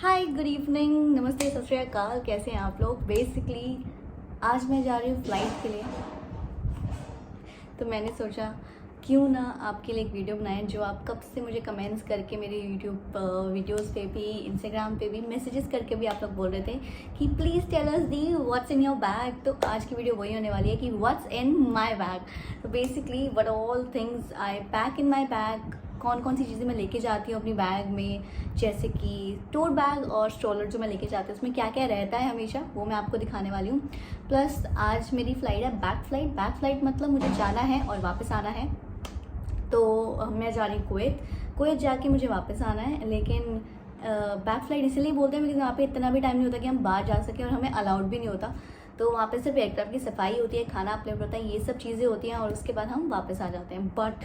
हाय, good evening, नमस्ते, सत श्री अकाल। कैसे हैं आप लोग? बेसिकली आज मैं जा रही हूँ फ्लाइट के लिए, तो मैंने सोचा क्यों ना आपके लिए एक वीडियो बनाएं जो आप कब से मुझे कमेंट्स करके मेरे यूट्यूब वीडियोस पे भी, इंस्टाग्राम पे भी मैसेजेस करके भी आप लोग बोल रहे थे कि please tell us the what's in your bag. तो आज की वीडियो वही होने वाली है कि व्हाट्स इन माई बैग। तो basically what all things I pack in my bag, कौन कौन सी चीज़ें मैं लेके जाती हूँ अपनी बैग में, जैसे कि टोट बैग और स्ट्रोलर जो मैं लेके जाती हूँ उसमें क्या क्या रहता है हमेशा, वो मैं आपको दिखाने वाली हूँ। प्लस आज मेरी फ़्लाइट है बैक फ्लाइट मतलब मुझे जाना है और वापस आना है। तो मैं जा रही हूँ कुवैत जाके मुझे वापस आना है, लेकिन बैक फ्लाइट इसलिए बोलते हैं क्योंकि वहाँ पे इतना भी टाइम नहीं होता कि हम बाहर जा सकें और हमें अलाउड भी नहीं होता। तो वहाँ पे सिर्फ एयरक्राफ्ट की सफाई होती है, खाना अपलोड होता है, ये सब चीज़ें होती हैं और उसके बाद हम वापस आ जाते हैं। बट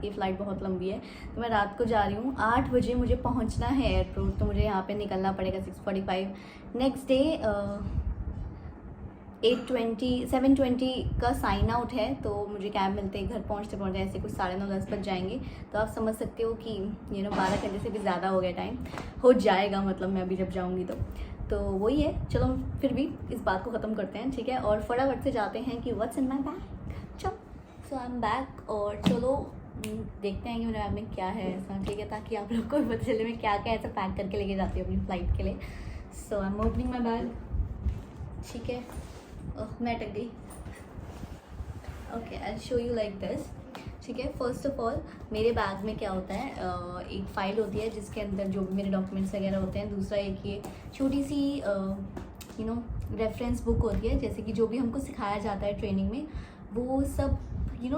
ये फ़्लाइट बहुत लंबी है, तो मैं रात को जा रही हूँ। 8 बजे मुझे पहुँचना है एयरपोर्ट, तो मुझे यहाँ पे निकलना पड़ेगा 6:45। नेक्स्ट डे 7:20 का साइन आउट है, तो मुझे कैब मिलते ही घर पहुँचते पहुँचते ऐसे कुछ 9:30-10 बज जाएंगे। तो आप समझ सकते हो कि 12 घंटे से भी ज़्यादा हो गया, टाइम हो जाएगा मतलब मैं अभी जब जाऊँगी तो वही है। चलो फिर भी इस बात को ख़त्म करते हैं, ठीक है, और फटाफट से जाते हैं कि व्हाट्स इन माई बैग। चलो, सो आई एम बैक और चलो देखते हैं कि मेरे बैग में क्या है ऐसा, ठीक है, ताकि आप लोग को भी पता चले मैं क्या क्या ऐसा पैक करके लेके जाती हूँ अपनी फ़्लाइट के लिए। So I am opening my bag, ठीक है। मैं अटक गई। Okay, I show you like this, ठीक है। फर्स्ट ऑफ ऑल मेरे बैग में क्या होता है, एक फ़ाइल होती है जिसके अंदर जो भी मेरे डॉक्यूमेंट्स वगैरह होते हैं। दूसरा एक ये छोटी सी रेफरेंस बुक होती है, जैसे कि जो भी हमको सिखाया जाता है ट्रेनिंग में वो सब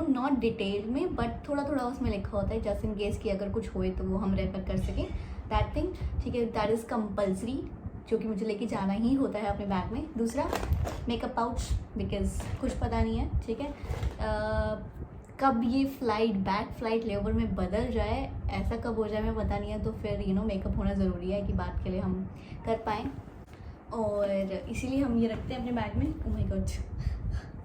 नॉट डिटेल में बट थोड़ा थोड़ा उसमें लिखा होता है, जस्ट इन केस कि अगर कुछ होए तो वो हम रेफर कर सकें, दैट थिंग, ठीक है। दैट इज़ कंपल्सरी, जो कि मुझे लेके जाना ही होता है अपने बैग में। दूसरा मेकअप पाउच, बिकॉज कुछ पता नहीं है, ठीक है, कब ये बैक फ्लाइट लेओवर में बदल जाए, ऐसा कब हो जाए मैं पता नहीं है। तो फिर मेकअप होना ज़रूरी है कि बात के लिए हम कर पाएँ, और इसीलिए हम ये रखते हैं अपने बैग में। Oh my God,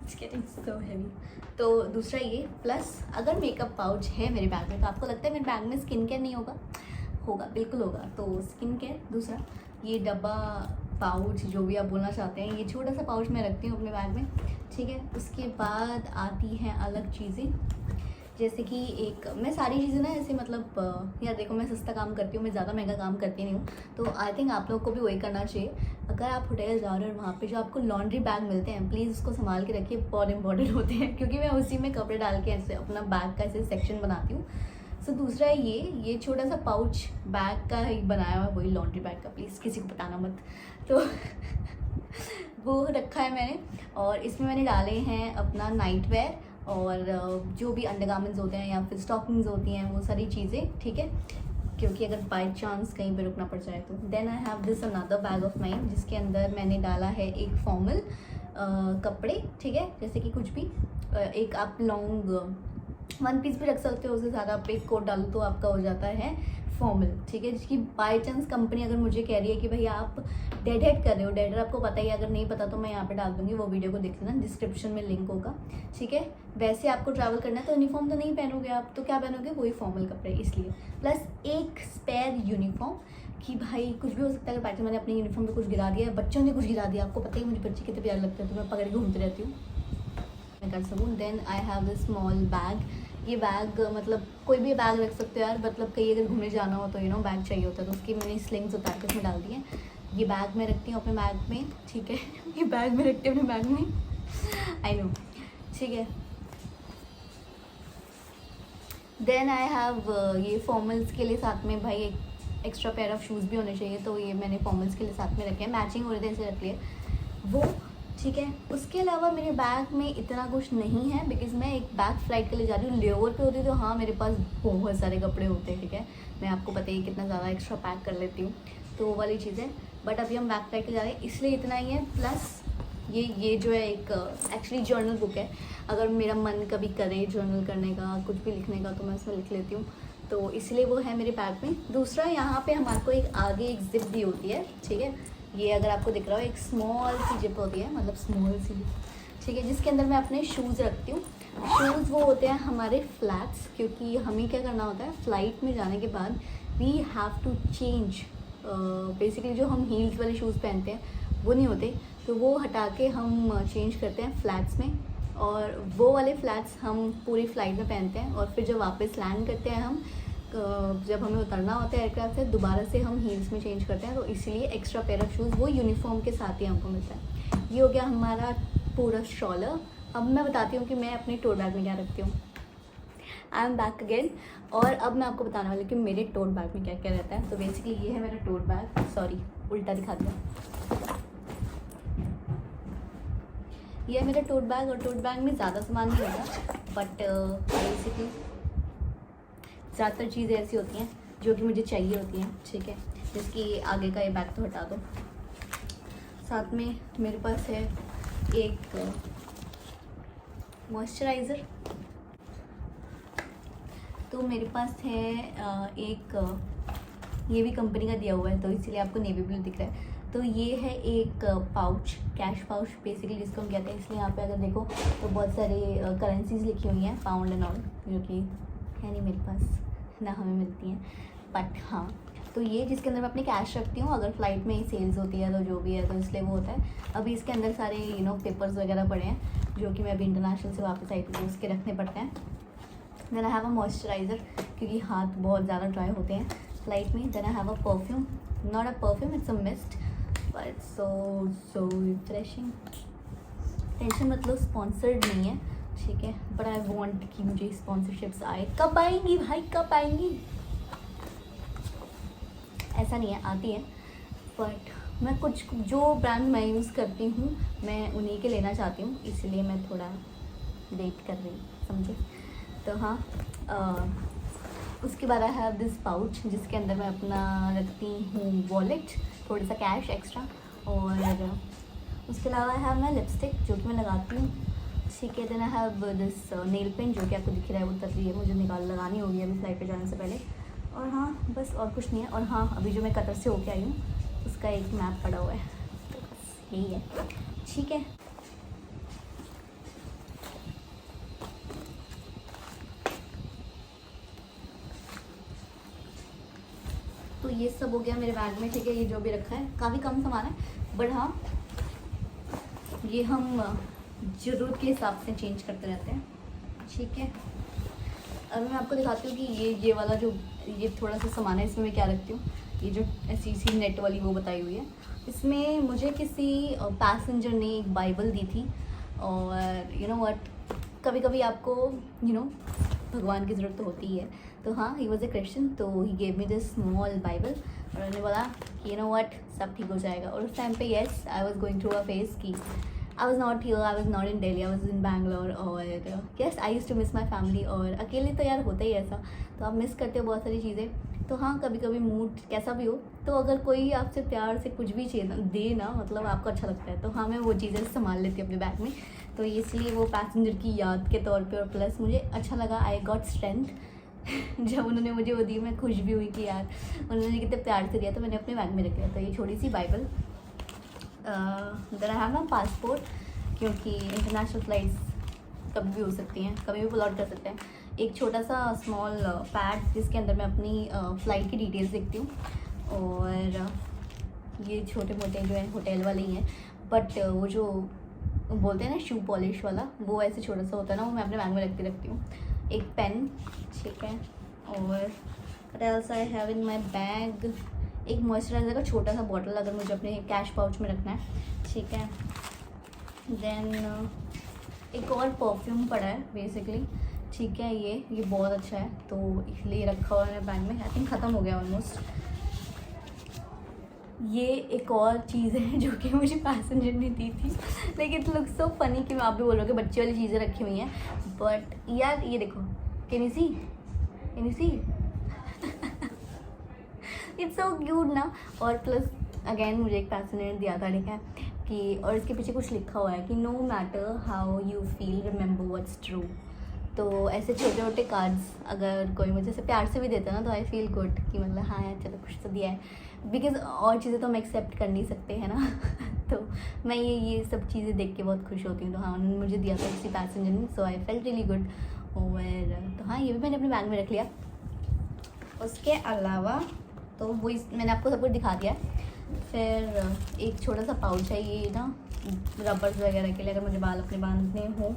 it's getting so heavy. तो दूसरा ये, प्लस अगर मेकअप पाउच है मेरे बैग में तो आपको लगता है मेरे बैग में स्किन केयर नहीं होगा? होगा, बिल्कुल होगा। तो स्किन केयर। दूसरा ये डब्बा, पाउच, जो भी आप बोलना चाहते हैं, ये छोटा सा पाउच मैं रखती हूँ अपने बैग में, ठीक है। उसके बाद आती हैं अलग चीज़ें, जैसे कि मैं सारी चीज़ें ना ऐसे मतलब यार देखो, मैं सस्ता काम करती हूँ, मैं ज़्यादा महंगा काम करती नहीं हूँ। तो आई थिंक आप लोग को भी वही करना चाहिए। अगर आप होटल जा रहे हो और वहाँ पे जो आपको लॉन्ड्री बैग मिलते हैं, प्लीज़ उसको संभाल के रखिए, बहुत इंपॉर्टेंट होते हैं, क्योंकि मैं उसी में कपड़े डाल के ऐसे अपना बैग का ऐसे सेक्शन बनाती हूँ। सो दूसरा है ये छोटा सा पाउच बैग का ही बनाया हुआ है, वही लॉन्ड्री बैग का, प्लीज़ किसी को बताना मत। तो वो रखा है मैंने, और इसमें मैंने डाले हैं अपना नाइट वेयर और जो भी अंडरगारमेंट्स होते हैं या फिर स्टॉकिंग्स होती हैं, वो सारी चीज़ें, ठीक है, क्योंकि अगर बाय चांस कहीं पे रुकना पड़ जाए तो। Then I have this another bag of mine, जिसके अंदर मैंने डाला है एक फॉर्मल कपड़े, ठीक है, जैसे कि कुछ भी एक आप लॉन्ग 1 पीस भी रख सकते हो, उससे ज़्यादा आप एक कोट डालो तो आपका हो जाता है फॉर्मल, ठीक है। जिसकी बाय चांस कंपनी अगर मुझे कह रही है कि भैया आप डेड हेड कर रहे हो, डेडर आपको पता ही, अगर नहीं पता तो मैं यहाँ पे डाल दूँगी, वो वीडियो को देख लेना, डिस्क्रिप्शन में लिंक होगा, ठीक है। वैसे आपको ट्रैवल करना है तो यूनिफॉर्म तो नहीं पहनोगे आप, तो क्या पहनोगे, वही फॉर्मल कपड़े, इसलिए। प्लस एक स्पेयर यूनिफॉर्म, कि भाई कुछ भी हो सकता है, अगर मैंने अपनी यूनिफॉर्म में कुछ गिरा दिया, बच्चों ने कुछ गिरा दिया, आपको पता ही मुझे बच्चे कितने प्यारे लगते हैं, तो मैं पकड़ के घूमती रहती हूँ, मैं कर सकूँ। Then I have this small bag. ये बैग मतलब कोई भी बैग रख सकते हो यार, मतलब कहीं अगर घूमने जाना हो तो बैग चाहिए होता है, तो उसकी मैंने स्लिंग्स उतार के उसमें डाल दी है। ये बैग मैं रखती हूँ अपने बैग में, ठीक है। ये बैग मैं रखती हूँ अपने बैग में, आई नो, ठीक है। देन आई हैव ये फॉर्मल्स के लिए साथ में भाई एक एक्स्ट्रा पेयर ऑफ शूज़ भी होने चाहिए, तो ये मैंने फॉर्मल्स के लिए साथ में रखे हैं, मैचिंग हो रहे थे ऐसे रख लिए वो, ठीक है। उसके अलावा मेरे बैग में इतना कुछ नहीं है, बिकॉज मैं एक बैक फ्लाइट के लिए जा रही हूँ। लेओवर पे होती तो हाँ मेरे पास बहुत सारे कपड़े होते हैं, ठीक है, मैं आपको पता ही कितना ज़्यादा एक्स्ट्रा पैक कर लेती हूँ, तो वो वाली चीज़ है। बट अभी हम बैक फ्लाइट के जा रहे हैं, इसलिए इतना ही है। प्लस ये जो है एक एक्चुअली जर्नल बुक है, अगर मेरा मन कभी करे जर्नल करने का, कुछ भी लिखने का, तो मैं उसमें लिख लेती हूँ, तो इसलिए वो है मेरे बैग में। दूसरा यहाँ पे हमारे को एक आगे एक जिप दी होती है, ठीक है, ये अगर आपको दिख रहा हो एक स्मॉल सी जिप होती है, मतलब स्मॉल सी, ठीक है, जिसके अंदर मैं अपने शूज़ रखती हूँ। शूज़ वो होते हैं हमारे फ्लैट्स, क्योंकि हमें क्या करना होता है फ़्लाइट में जाने के बाद we have to change basically जो हम हील्स वाले शूज़ पहनते हैं वो नहीं होते, तो वो हटा के हम चेंज करते हैं फ्लैट्स में, और वो वाले फ्लैट्स हम पूरी फ़्लाइट में पहनते हैं, और फिर जब वापस लैंड करते हैं हम, जब हमें उतरना होता है एयरक्राफ्ट से, दोबारा से हम हील्स में चेंज करते हैं। तो इसीलिए एक्स्ट्रा पेयर ऑफ शूज़ वो यूनिफॉर्म के साथ ही हमको मिलता है। ये हो गया हमारा पूरा स्ट्रॉलर। अब मैं बताती हूँ कि मैं अपने टोट बैग में क्या रखती हूँ। आई एम बैक अगेन, और अब मैं आपको बताने वाली हूँ कि मेरे टोट बैग में क्या क्या रहता है। तो बेसिकली ये है मेरा टोट बैग, सॉरी उल्टा दिखाती हूँ। ये है मेरा टोट बैग, और टोट बैग में ज़्यादा सामान नहीं होता, बट बेसिकली ज़्यादातर चीज़ें ऐसी होती हैं जो कि मुझे चाहिए होती हैं, ठीक है। जिसकी आगे का ये बैग तो हटा दो। साथ में मेरे पास है एक मॉइस्चराइज़र, तो मेरे पास है एक ये भी कंपनी का दिया हुआ है, तो इसीलिए आपको नेवी ब्लू दिख रहा है। तो ये है एक पाउच, कैश पाउच बेसिकली जिसको हम कहते हैं। इसलिए यहाँ पे अगर देखो तो बहुत सारे करेंसीज लिखी हुई हैं, पाउंड एंड ऑल, जो कि है नहीं मेरे पास, ना हमें मिलती हैं, बट हाँ। तो ये जिसके अंदर मैं अपनी कैश रखती हूँ, अगर फ्लाइट में ही सेल्स होती है तो जो भी है, तो इसलिए वो होता है। अभी इसके अंदर सारे पेपर्स वगैरह पड़े हैं, जो कि मैं अभी इंटरनेशनल से वापस आई थी, तो उसके रखने पड़ते हैं। Then I have a moisturiser, क्योंकि हाथ बहुत ज़्यादा ड्राई होते हैं फ्लाइट में। Then I have a perfume, not a perfume, it's a mist, but so refreshing. Tension मतलब स्पॉन्सर्ड नहीं है, ठीक है, बट आई वॉन्ट कि मुझे स्पॉन्सरशिप्स आए। कब आएंगी भाई, कब आएंगी? ऐसा नहीं है, आती है, बट मैं कुछ जो ब्रांड मैं यूज़ करती हूँ मैं उन्हीं के लेना चाहती हूँ, इसलिए मैं थोड़ा वेट कर रही हूँ, समझे। तो हाँ, उसके बाद आई हैव दिस पाउच, जिसके अंदर मैं अपना रखती हूँ वॉलेट, थोड़ा सा कैश एक्स्ट्रा, और उसके अलावा है मैं लिपस्टिक जो कि मैं लगाती हूँ, ठीक है। Then I have this nail paint, जो कि आपको दिख रहा है वो उतर रही है, मुझे लगानी होगी अभी फ्लाइट पे जाने से पहले। और हाँ बस, और कुछ नहीं है। और हाँ, अभी जो मैं कतर से होके आई हूँ उसका एक मैप पड़ा हुआ है, तो बस यही है, ठीक है। तो ये सब हो गया मेरे बैग में, ठीक है। ये जो भी रखा है काफ़ी कम सामान है, बट हाँ ये हम ज़रूरत के हिसाब से चेंज करते रहते हैं, ठीक है। अब मैं आपको दिखाती हूँ कि ये वाला जो ये थोड़ा सा सामान है, इसमें मैं क्या रखती हूँ। ये जो ऐसी सी नेट वाली वो बताई हुई है, इसमें मुझे किसी पैसेंजर ने एक बाइबल दी थी, और यू नो व्हाट, कभी कभी आपको भगवान की ज़रूरत तो होती ही है। तो हाँ, ही वॉज ए क्रिश्चियन, तो he gave me this small Bible, और उन्होंने बोला कि यू नो व्हाट, सब ठीक हो जाएगा। और उस टाइम पे yes, I was going through a phase की I was not here, I was not in Delhi, I was in Bangalore, और yes I used to miss my family. और अकेले तो यार होता ही ऐसा, तो आप मिस करते हो बहुत सारी चीज़ें। तो हाँ, कभी कभी मूड कैसा भी हो, तो अगर कोई आपसे प्यार से कुछ भी दे ना, मतलब आपको अच्छा लगता है, तो हाँ मैं वो चीज़ें संभाल लेती हूँ अपने बैग में। तो इसलिए वो पैसेंजर की याद के तौर पे, और प्लस मुझे अच्छा लगा, आई गॉट स्ट्रेंथ जब उन्होंने मुझे वो दी, मैं खुश भी हुई कि यार उन्होंने कितने प्यार से दिया, तो मैंने अपने बैग में रख लिया। तो ये छोटी सी Bible. Then I have my passport, क्योंकि इंटरनेशनल फ़्लाइट्स कभी भी हो सकती हैं, कभी भी पुल आउट कर सकते हैं। एक छोटा सा स्मॉल पैड, जिसके अंदर मैं अपनी फ़्लाइट की डिटेल्स लिखती हूँ, और ये छोटे मोटे जो है होटल वाले ही हैं, बट वो जो बोलते हैं ना शू पॉलिश वाला, वो ऐसे छोटा सा होता है ना, वो मैं अपने बैग में रखती हूँ। एक पेन, ठीक है। और what else I have in my bag, एक मॉइस्चराइज़र का छोटा सा बॉटल, अगर मुझे अपने कैश पाउच में रखना है, ठीक है। देन एक और परफ्यूम पड़ा है बेसिकली, ठीक है। ये बहुत अच्छा है, तो इसलिए रखा हुआ है मेरे बैग में। आई थिंक ख़त्म हो गया ऑलमोस्ट। ये एक और चीज़ है जो कि मुझे पैसेंजर ने दी थी, लेकिन इट लुक्स सो फनी कि मैं आप भी बोलोगे बच्चे वाली चीज़ें रखी हुई हैं, बट यार ये देखो, can you see it's so cute ना। और प्लस अगेन मुझे एक पैसेंजर ने दिया था, ठीक है, कि और इसके पीछे कुछ लिखा हुआ है कि no matter how you feel, remember what's true. तो ऐसे छोटे छोटे कार्ड्स अगर कोई मुझे से प्यार से भी देता ना, तो आई फील गुड कि मतलब हाँ यार चलो कुछ तो दिया है, बिकॉज और चीज़ें तो हम एक्सेप्ट कर नहीं सकते हैं ना तो मैं ये सब चीज़ें देख के बहुत खुश होती हूँ। तो हाँ, उन्होंने मुझे दिया था किसी पैसेंजर ने, सो आई फेल्ट रियली गुड। और तो हाँ, ये भी मैंने अपने बैग में रख लिया। उसके अलावा तो वो मैंने आपको सब कुछ दिखा दिया है। फिर एक छोटा सा पाउच है ये ना रबर्स वगैरह के लिए, अगर मुझे बाल अपने बांधने हो,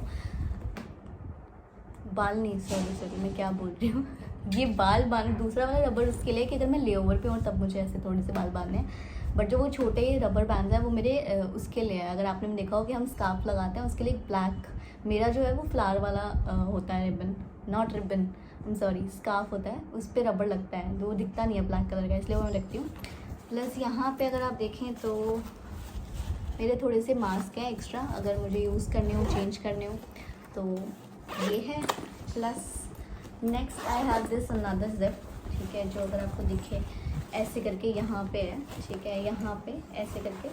बाल नहीं सॉरी मैं क्या बोल रही हूँ ये बाल बांध, दूसरा वाला रबर उसके लिए कि अगर मैं लेओवर पे हूँ तब मुझे ऐसे थोड़े से बाल बांधने हैं। बट जो वो छोटे रबर बैंड है वो मेरे उसके लिए है। अगर आपने देखा हो कि हम स्कार्फ लगाते हैं उसके लिए एक ब्लैक, मेरा जो है वो फ्लावर वाला होता है ribbon, not ribbon, I am sorry, scarf होता है, उस पर रबर लगता है, तो वो दिखता नहीं है ब्लैक कलर का, इसलिए वो मैं रखती हूँ। प्लस यहाँ पे अगर आप देखें तो मेरे थोड़े से मास्क हैं एक्स्ट्रा, अगर मुझे यूज़ करने हो, चेंज करने हो तो ये है। Plus next I have this another zip, ठीक है, जो अगर आपको दिखे ऐसे करके यहाँ पे है, ठीक है, यहाँ पे ऐसे करके,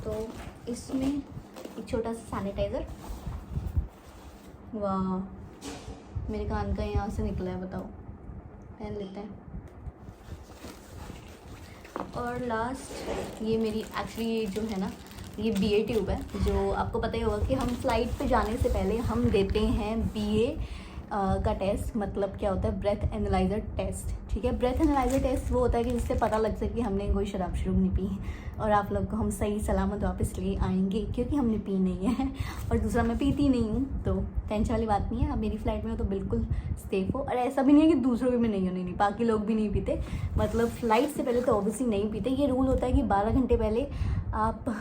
तो इसमें एक छोटा सा सैनिटाइज़र, वाह मेरे कान का यहाँ से निकला है, बताओ, पहन लेते हैं। और लास्ट ये मेरी एक्चुअली ये जो है ना ये BA ट्यूब है, जो आपको पता ही होगा कि हम फ्लाइट पे जाने से पहले हम देते हैं BA का टेस्ट, मतलब क्या होता है, ब्रेथ एनालाइज़र टेस्ट, ठीक है। ब्रेथ एनालाइज़र टेस्ट वो होता है कि जिससे पता लग सके कि हमने कोई शराब शुरू नहीं पी है और आप लोग को हम सही सलामत वापस ले आएंगे, क्योंकि हमने पी नहीं है और दूसरा मैं पीती नहीं हूँ, तो टेंशन वाली बात नहीं है। आप मेरी फ़्लाइट में हो तो बिल्कुल सेफ़ हो, और ऐसा भी नहीं है कि दूसरों भी नहीं हो, नहीं बाकी लोग भी नहीं पीते, मतलब फ़्लाइट से पहले तो ऑब्वियसली नहीं पीते। ये रूल होता है कि 12 घंटे पहले आप,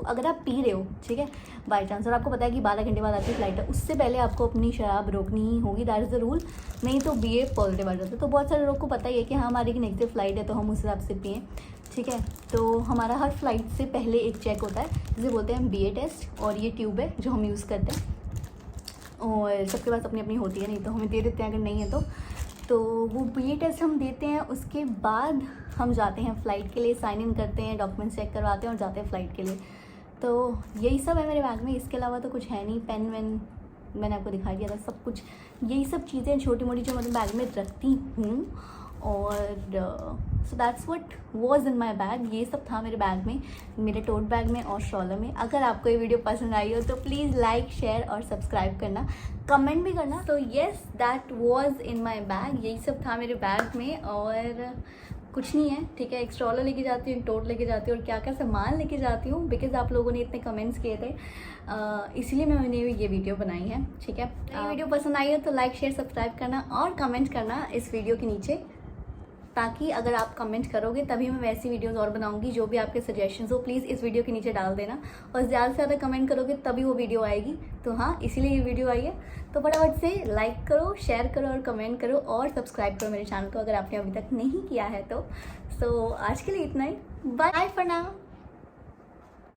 अगर आप पी रहे हो, ठीक है, बाई चांस, और आपको पता है कि 12 घंटे बाद आपकी फ़्लाइट है, उससे पहले आपको अपनी शराब रोकनी ही होगी, दैट इज़ द रूल, नहीं तो BA पॉजिटिव आ जाता है। तो बहुत सारे लोग को पता ही है कि हाँ हमारी नेक्स्ट डे फ़्लाइट है तो हम उस हिसाब से पिएँ, ठीक है। तो हमारा हर फ्लाइट से पहले एक चेक होता है जिसे बोलते हैं BA टेस्ट, और ये ट्यूब है जो हम यूज़ करते हैं, और सबके पास अपनी अपनी होती है, नहीं तो हमें दे देते हैं अगर नहीं है तो वो BA टेस्ट हम देते हैं। उसके बाद हम जाते हैं फ़्लाइट के लिए, साइन इन करते हैं, डॉक्यूमेंट्स चेक करवाते हैं और जाते हैं फ़्लाइट के लिए। तो यही सब है मेरे बैग में, इसके अलावा तो कुछ है नहीं। पेन वेन मैंने आपको दिखा दिया था, सब कुछ यही सब चीज़ें छोटी मोटी जो मैं बैग में रखती हूँ। और so that's what was in my bag, ये सब था मेरे बैग में, मेरे टोट बैग में और स्ट्रॉलर में। अगर आपको ये वीडियो पसंद आई हो तो प्लीज़ लाइक, शेयर और सब्सक्राइब करना, कमेंट भी करना। तो yes that was in my bag, यही सब था मेरे बैग में, और कुछ नहीं है, ठीक है। एक स्ट्रॉलर लेके जाती हूँ, एक टोट लेके जाती हूँ, और क्या क्या सामान लेके जाती हूँ, बिकॉज आप लोगों ने इतने कमेंट्स किए थे, इसीलिए मैंने ये वीडियो बनाई है, ठीक है। वीडियो पसंद आई हो तो लाइक, शेयर, सब्सक्राइब करना और कमेंट करना इस वीडियो के नीचे, ताकि अगर आप कमेंट करोगे तभी मैं वैसी वीडियोस और बनाऊंगी। जो भी आपके सजेशंस हो प्लीज़ इस वीडियो के नीचे डाल देना, और ज़्यादा से ज़्यादा कमेंट करोगे तभी वो वीडियो आएगी। तो हाँ, इसीलिए ये वीडियो आई है। तो फटाफट से लाइक करो, शेयर करो और कमेंट करो और सब्सक्राइब करो मेरे चैनल को अगर आपने अभी तक नहीं किया है तो। सो आज के लिए इतना ही, बाय फॉर नाउ।